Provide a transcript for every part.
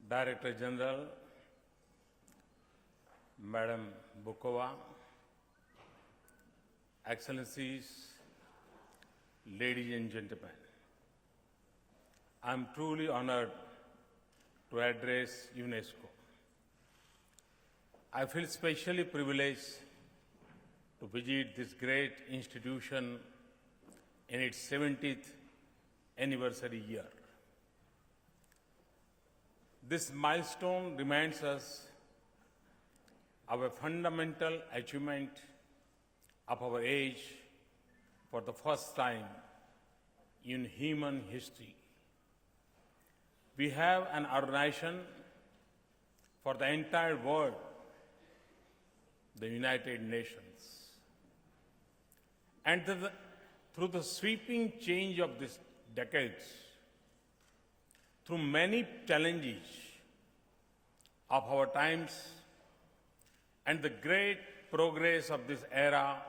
Director General, Madam Bukova, Excellencies, ladies and gentlemen, I am truly honored to address UNESCO. I feel specially privileged to visit this great institution in its 70th anniversary year. This milestone reminds us of a fundamental achievement of our age for the first time in human history. We have an organization for the entire world, the United Nations. And through the sweeping change of these decades, through many challenges of our times and the great progress of this era,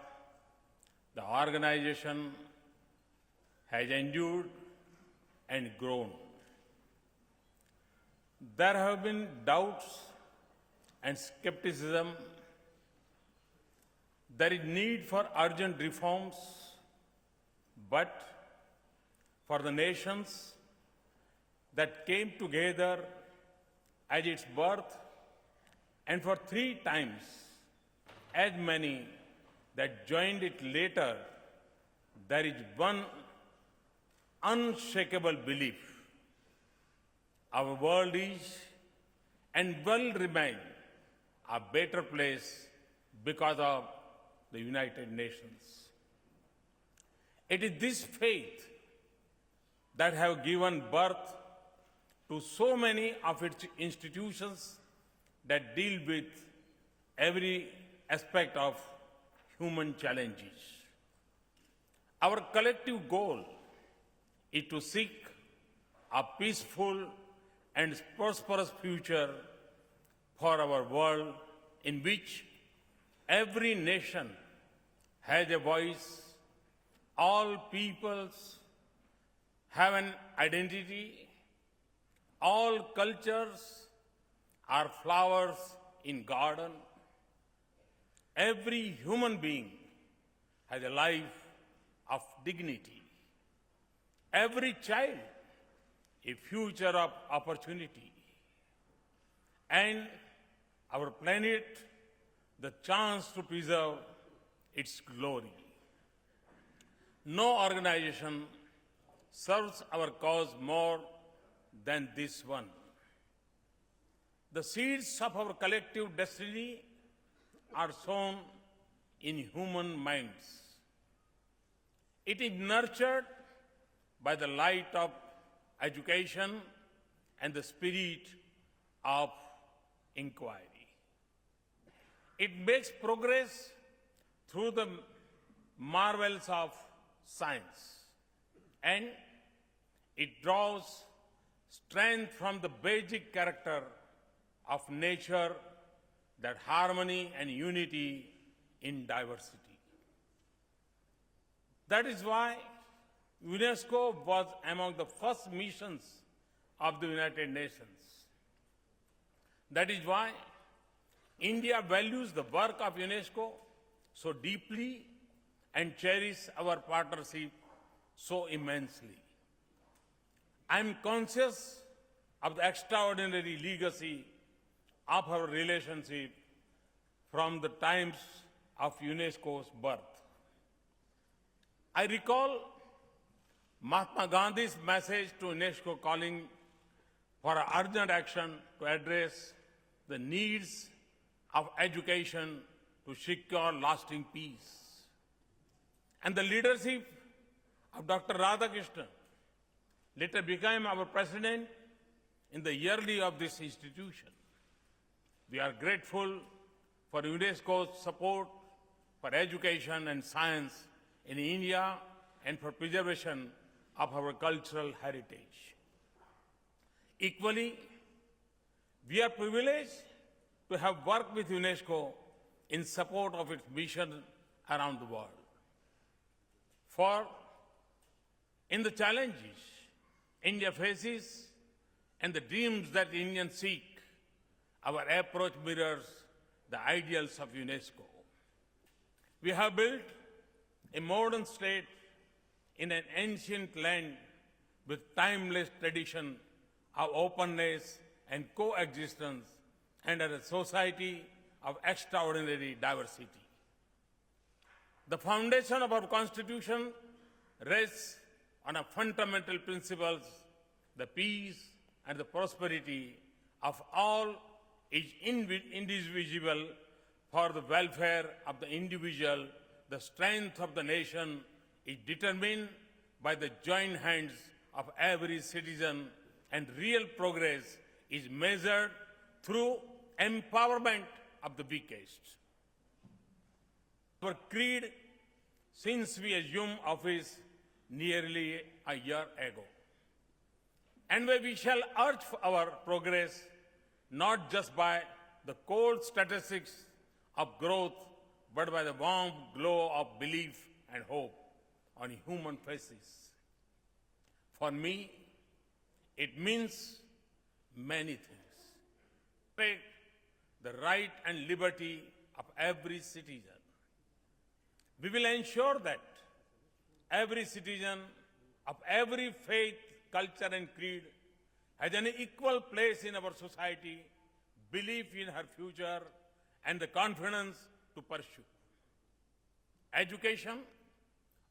the organization has endured and grown. There have been doubts and skepticism. There is need for urgent reforms, but for the nations that came together at its birth, and for 3 times as many that joined it later, there is one unshakable belief: our world is and will remain a better place because of the United Nations. It is this faith that have given birth to so many of its institutions that deal with every aspect of human challenges. Our collective goal is to seek a peaceful and prosperous future for our world in which every nation has a voice, all peoples have an identity, all cultures are flowers in garden. Every human being has a life of dignity. Every child a future of opportunity. And our planet the chance to preserve its glory. No organization serves our cause more than this one. The seeds of our collective destiny are sown in human minds. It is nurtured by the light of education and the spirit of inquiry. It makes progress through the marvels of science, and it draws strength from the basic character of nature, that harmony and unity in diversity. That is why UNESCO was among the first missions of the United Nations. That is why India values the work of UNESCO so deeply and cherishes our partnership so immensely. I am conscious of the extraordinary legacy of our relationship from the times of UNESCO's birth. I recall Mahatma Gandhi's message to UNESCO calling for urgent action to address the needs of education to secure lasting peace. And the leadership of Dr. Radhakrishnan later became our president in the yearly of this institution. We are grateful for UNESCO's support for education and science in India and for preservation of our cultural heritage. Equally, we are privileged to have worked with UNESCO in support of its mission around the world. For in the challenges India faces and the dreams that Indians seek, our approach mirrors the ideals of UNESCO. We have built a modern state in an ancient land with timeless tradition of openness and coexistence, and as a society of extraordinary diversity. The foundation of our Constitution rests on a fundamental principles: the peace and the prosperity of all is indivisible for the welfare of the individual. The strength of the nation is determined by the joint hands of every citizen, and real progress is measured through empowerment of the weakest. Our creed, since we assumed office nearly a year ago, and where we shall urge for our progress not just by the cold statistics of growth, but by the warm glow of belief and hope on human faces. For me, it means many things. Take the right and liberty of every citizen. We will ensure that every citizen of every faith, culture and creed has an equal place in our society, belief in her future, and the confidence to pursue. Education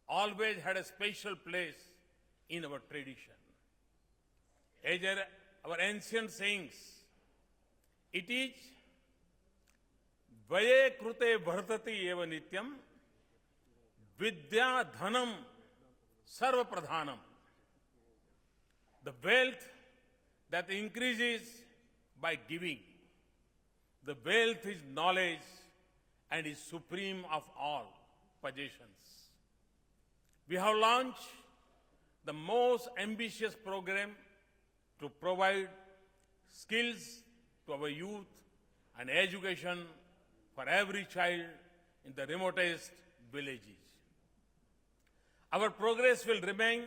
always had a special place in our tradition. As our ancient sayings, it is Vaye krute bhartati eva nityam vidya dhanam sarva pradhanam. The wealth that increases by giving. The wealth is knowledge and is supreme of all possessions. We have launched the most ambitious program to provide skills to our youth and education for every child in the remotest villages. Our progress will remain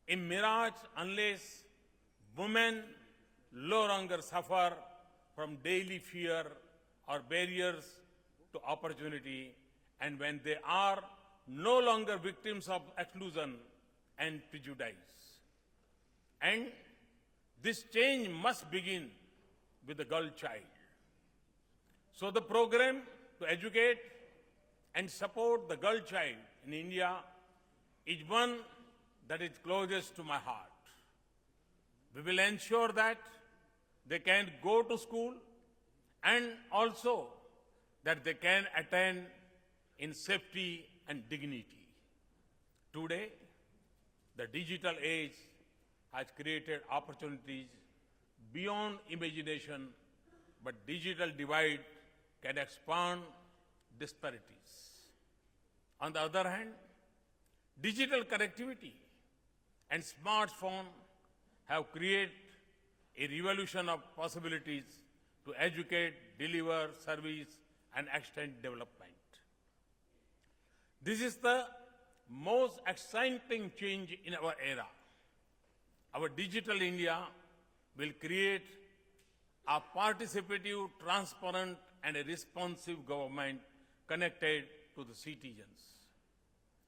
a mirage unless women no longer suffer from daily fear or barriers to opportunity, and when they are no longer victims of exclusion and prejudice. And this change must begin with the girl child. So the program to educate and support the girl child in India is one that is closest to my heart. We will ensure that they can go to school and also that they can attend in safety and dignity. Today, the digital age has created opportunities beyond imagination, but digital divide can expand disparities. On the other hand, digital connectivity and smartphone have created a revolution of possibilities to educate, deliver service, and extend development. This is the most exciting change in our era. Our digital India will create a participative, transparent, and a responsive government connected to the citizens.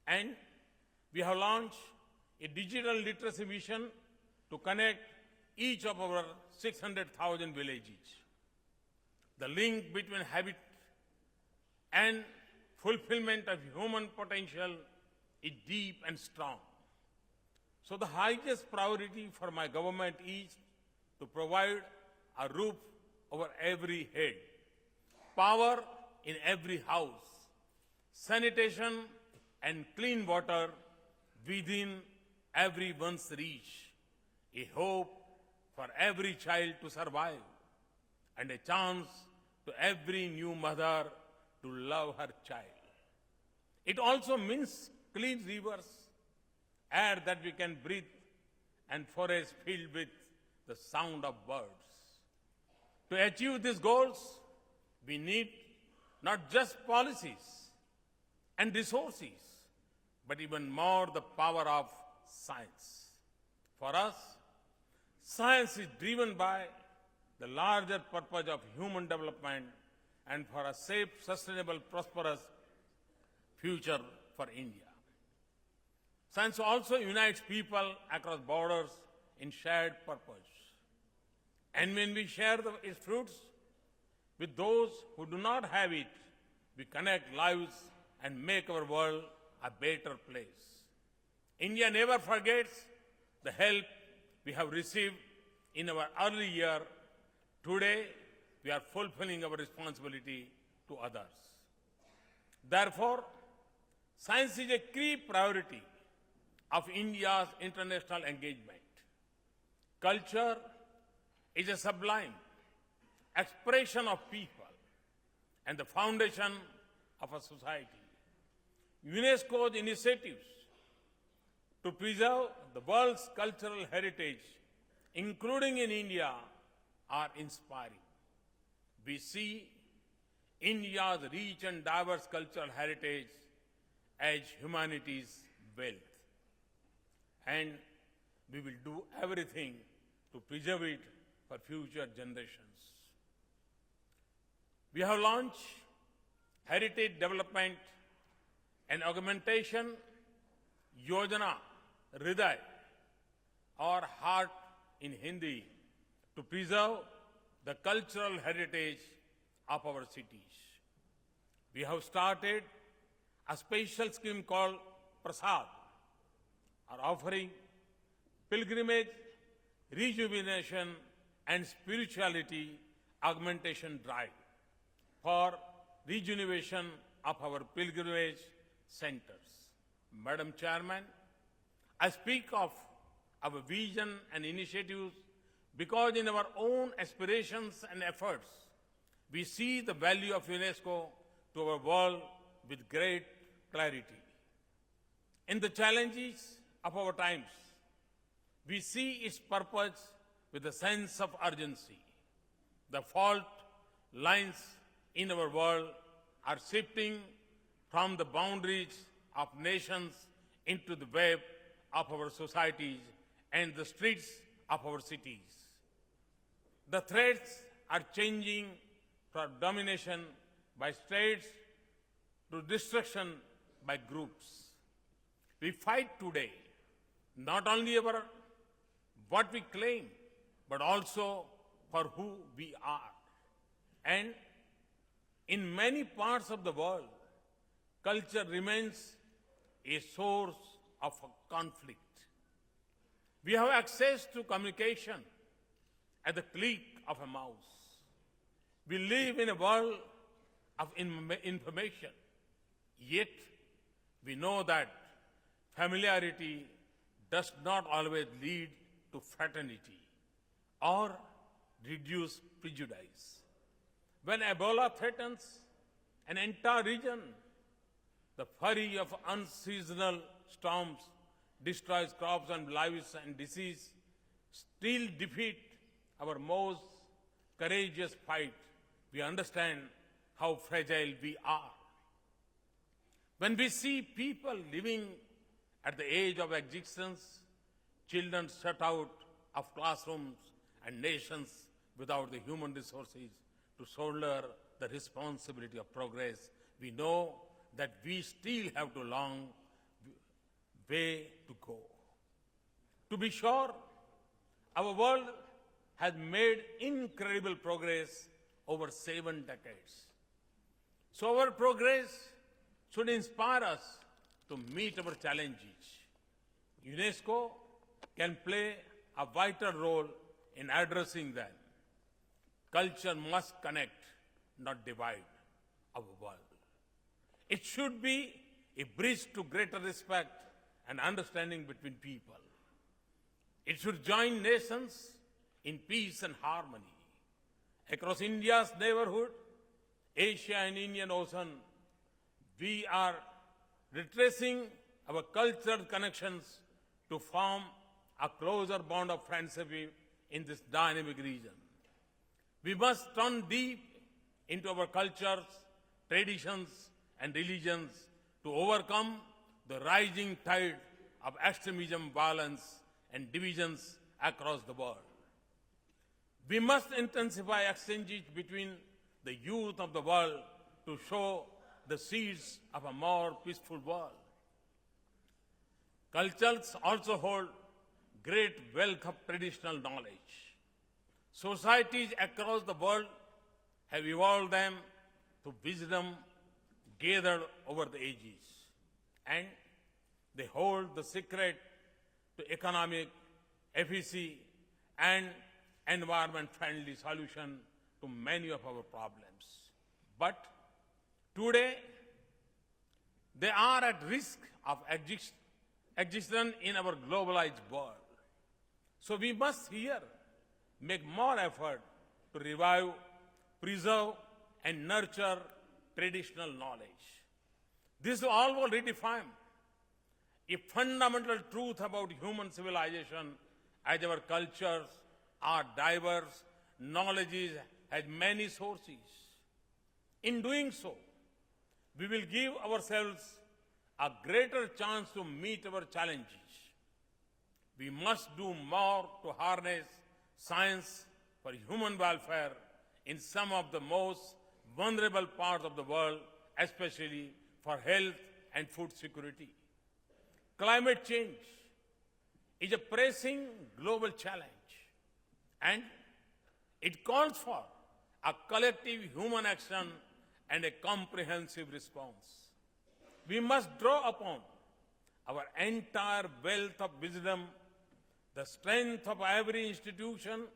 And we have launched a digital literacy mission to connect each of our 600,000 villages. The link between habit and fulfillment of human potential is deep and strong. So the highest priority for my government is to provide a roof over every head, power in every house, sanitation and clean water within everyone's reach, a hope for every child to survive, and a chance to every new mother to love her child. It also means clean rivers, air that we can breathe, and forests filled with the sound of birds. To achieve these goals, we need not just policies and resources, but even more the power of science. For us, Science is driven by the larger purpose of human development and for a safe, sustainable, prosperous future for India. Science also unites people across borders in shared purpose. And when we share its fruits with those who do not have it, we connect lives and make our world a better place. India never forgets the help we have received in our early year. Today, we are fulfilling our responsibility to others. Therefore, science is a key priority of India's international engagement. Culture is a sublime expression of people and the foundation of a society. UNESCO's initiatives to preserve the world's cultural heritage, including in India, are inspiring. We see India's rich and diverse cultural heritage as humanity's wealth. And we will do everything to preserve it for future generations. We have launched Heritage Development and Augmentation Yojana Hriday, or Heart in Hindi, to preserve the cultural heritage of our cities. We have started a special scheme called Prasad, or offering pilgrimage, rejuvenation, and spirituality augmentation drive for rejuvenation of our pilgrimage centers. Madam Chairman, I speak of our vision and initiatives because in our own aspirations and efforts, we see the value of UNESCO to our world with great clarity. In the challenges of our times, we see its purpose with a sense of urgency. The fault lines in our world are shifting from the boundaries of nations into the web of our societies and the streets of our cities. The threats are changing from domination by states to destruction by groups. We fight today not only over what we claim, but also for who we are. And in many parts of the world, culture remains a source of conflict. We have access to communication at the click of a mouse. We live in a world of information, yet we know that familiarity does not always lead to fraternity or reduce prejudice. When Ebola threatens an entire region, the fury of unseasonal storms destroys crops and lives, and disease still defeat our most courageous fight. We understand how fragile we are. When we see people living at the edge of existence, children shut out of classrooms, and nations without the human resources to shoulder the responsibility of progress, we know that we still have a long way to go. To be sure, our world has made incredible progress over 7 decades. So our progress should inspire us to meet our challenges. UNESCO can play a vital role in addressing them. Culture must connect, not divide our world. It should be a bridge to greater respect and understanding between people. It should join nations in peace and harmony. Across India's neighborhood, Asia and Indian Ocean, we are retracing our cultural connections to form a closer bond of friendship in this dynamic region. We must turn deep into our cultures, traditions, and religions to overcome the rising tide of extremism, violence, and divisions across the world. We must intensify exchanges between the youth of the world to show the seeds of a more peaceful world. Cultures also hold great wealth of traditional knowledge. Societies across the world have evolved them through wisdom gathered over the ages, and they hold the secret to economic efficiency and environment-friendly solution to many of our problems. But today, they are at risk of existence in our globalized world. So we must here make more effort to revive, preserve, and nurture traditional knowledge. This all will redefine a fundamental truth about human civilization as our cultures are diverse, knowledge has many sources. In doing so, we will give ourselves a greater chance to meet our challenges. We must do more to harness science for human welfare in some of the most vulnerable parts of the world, especially for health and food security. Climate change is a pressing global challenge, and it calls for a collective human action and a comprehensive response. We must draw upon our entire wealth of wisdom, the strength of every institution,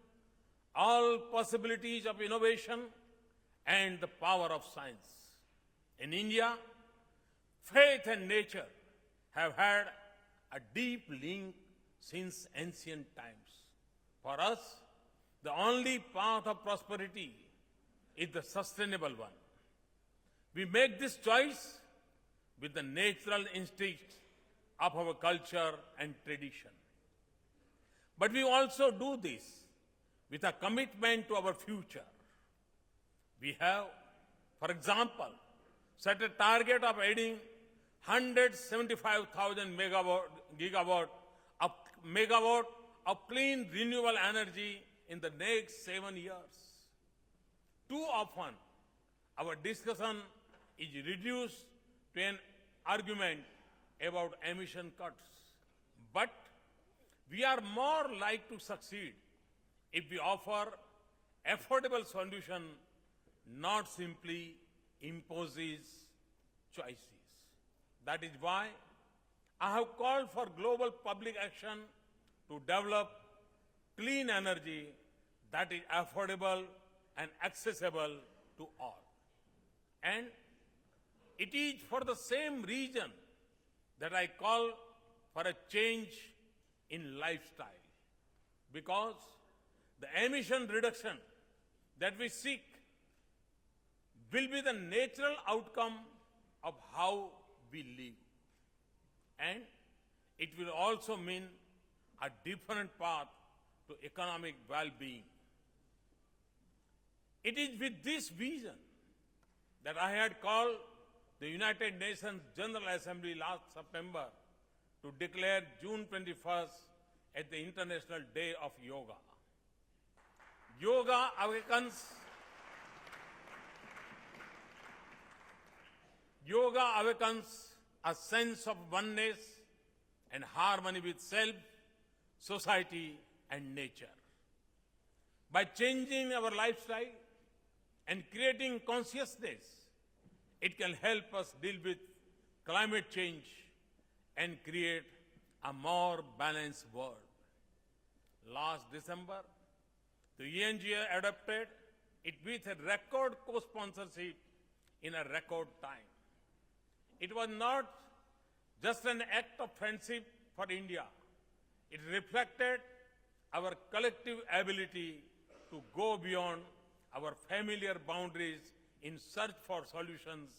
all possibilities of innovation, and the power of science. In India, faith and nature have had a deep link since ancient times. For us, the only path of prosperity is the sustainable one. We make this choice with the natural instincts of our culture and tradition. But we also do this with a commitment to our future. We have, for example, set a target of adding 175,000 megawatt of clean renewable energy in the next 7 years. Too often, our discussion is reduced to an argument about emission cuts. But we are more likely to succeed if we offer affordable solution, not simply imposes choices. That is why I have called for global public action to develop clean energy that is affordable and accessible to all. And it is for the same reason that I call for a change in lifestyle, because the emission reduction that we seek will be the natural outcome of how we live. And it will also mean a different path to economic well-being. It is with this vision that I had called the United Nations General Assembly last September to declare June 21st as the International Day of Yoga. Yoga awakens a sense of oneness and harmony with self, society, and nature. By changing our lifestyle and creating consciousness, it can help us deal with climate change and create a more balanced world. Last December, the UNGA adopted it with a record co-sponsorship in a record time. It was not just an act of friendship for India. It reflected our collective ability to go beyond our familiar boundaries in search for solutions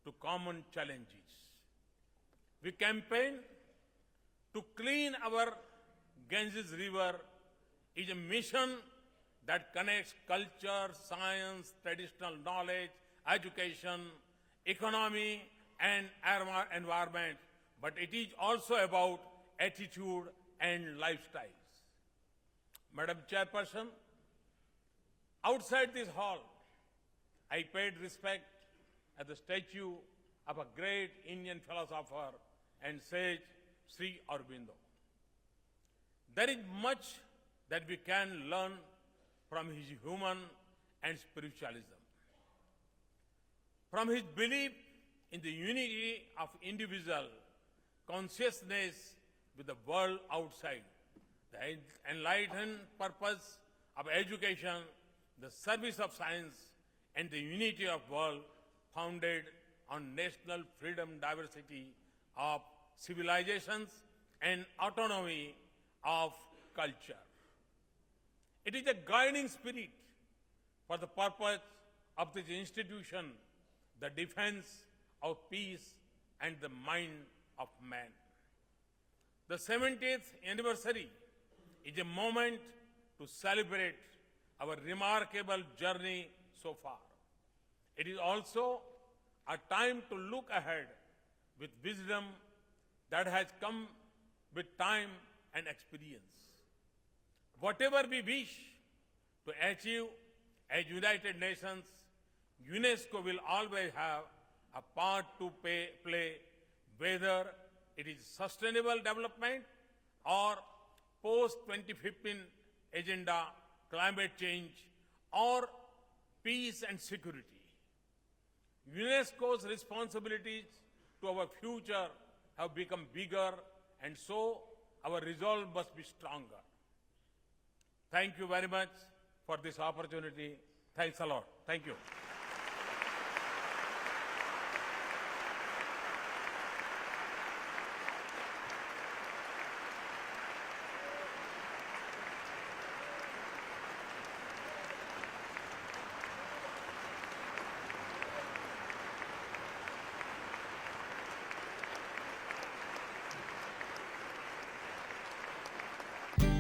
to common challenges. We campaigned to clean our Ganges River is a mission that connects culture, science, traditional knowledge, education, economy, and environment, but it is also about attitude and lifestyles. Madam Chairperson, Outside this hall, I paid respect at the statue of a great Indian philosopher and sage, Sri Aurobindo. There is much that we can learn from his human and spiritualism. From his belief in the unity of individual consciousness with the world outside, the enlightened purpose of education, the service of science, and the unity of world founded on national freedom, diversity of civilizations, and autonomy of culture. It is a guiding spirit for the purpose of this institution, the defense of peace and the mind of man. The 70th anniversary is a moment to celebrate our remarkable journey so far. It is also a time to look ahead with wisdom that has come with time and experience. Whatever we wish to achieve as United Nations, UNESCO will always have a part to play, whether it is sustainable development or post-2015 agenda, climate change, or peace and security. UNESCO's responsibilities to our future have become bigger, and so our resolve must be stronger. Thank you very much for this opportunity. Thanks a lot. Thank you.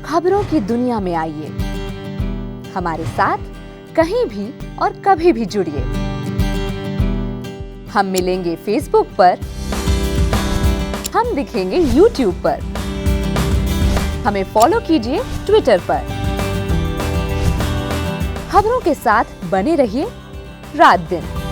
खबरों की दुनिया में आइए, हमारे साथ कहीं भी और कभी भी जुड़िए। हम मिलेंगे फेसबुक पर, हम दिखेंगे यूट्यूब पर, हमें फॉलो कीजिए ट्विटर पर। खबरों के साथ बने रहिए रात दिन।